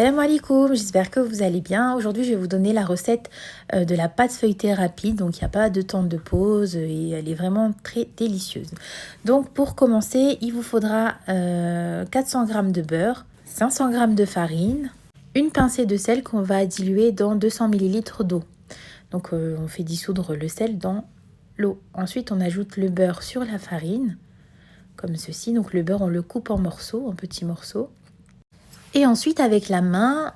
Salam alaikum, j'espère que vous allez bien. Aujourd'hui, je vais vous donner la recette de la pâte feuilletée rapide. Donc, il n'y a pas de temps de pause et elle est vraiment très délicieuse. Donc, pour commencer, il vous faudra 400 g de beurre, 500 g de farine, une pincée de sel qu'on va diluer dans 200 ml d'eau. Donc, on fait dissoudre le sel dans l'eau. Ensuite, on ajoute le beurre sur la farine, comme ceci. Donc, le beurre, on le coupe en morceaux, en petits morceaux. Et ensuite, avec la main,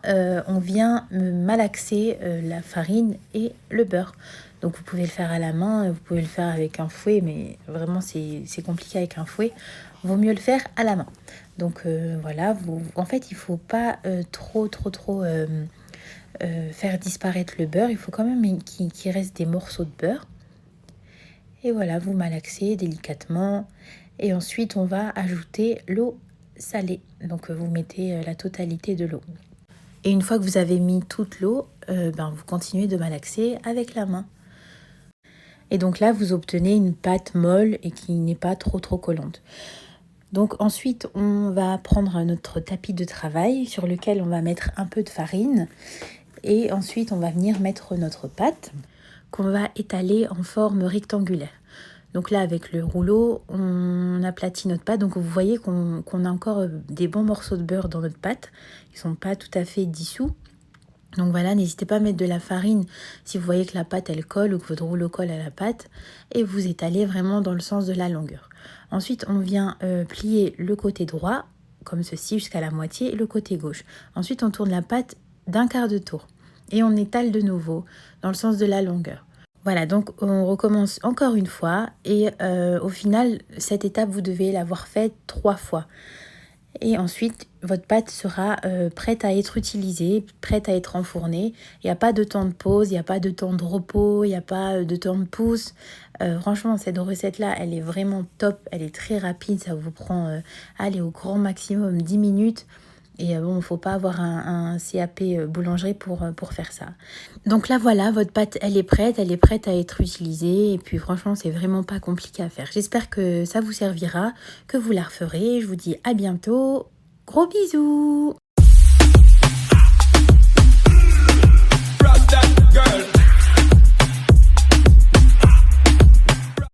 on vient malaxer la farine et le beurre. Donc, vous pouvez le faire à la main, vous pouvez le faire avec un fouet, mais vraiment, c'est compliqué avec un fouet. Vaut mieux le faire à la main. Donc, voilà, en fait, il ne faut pas trop faire disparaître le beurre. Il faut quand même qu'il reste des morceaux de beurre. Et voilà, vous malaxez délicatement. Et ensuite, on va ajouter l'eau salée. Donc vous mettez la totalité de l'eau. Et une fois que vous avez mis toute l'eau, vous continuez de malaxer avec la main. Et donc là, vous obtenez une pâte molle et qui n'est pas trop collante. Donc ensuite, on va prendre notre tapis de travail sur lequel on va mettre un peu de farine. Et ensuite, on va venir mettre notre pâte qu'on va étaler en forme rectangulaire. Donc là, avec le rouleau, on aplatit notre pâte. Donc vous voyez qu'on a encore des bons morceaux de beurre dans notre pâte. Ils ne sont pas tout à fait dissous. Donc voilà, n'hésitez pas à mettre de la farine si vous voyez que la pâte, elle colle ou que votre rouleau colle à la pâte. Et vous étalez vraiment dans le sens de la longueur. Ensuite, on vient plier le côté droit, comme ceci, jusqu'à la moitié, et le côté gauche. Ensuite, on tourne la pâte d'un quart de tour. Et on étale de nouveau dans le sens de la longueur. Voilà, donc on recommence encore une fois et au final, cette étape, vous devez l'avoir faite 3 fois. Et ensuite, votre pâte sera prête à être utilisée, prête à être enfournée. Il n'y a pas de temps de pause, il n'y a pas de temps de repos, il n'y a pas de temps de pouce. Franchement, cette recette-là, elle est vraiment top, elle est très rapide, ça vous prend, allez, au grand maximum 10 minutes. Et bon, il ne faut pas avoir un CAP boulangerie pour faire ça. Donc là, voilà, votre pâte, elle est prête à être utilisée. Et puis franchement, c'est vraiment pas compliqué à faire. J'espère que ça vous servira, que vous la referez. Je vous dis à bientôt. Gros bisous!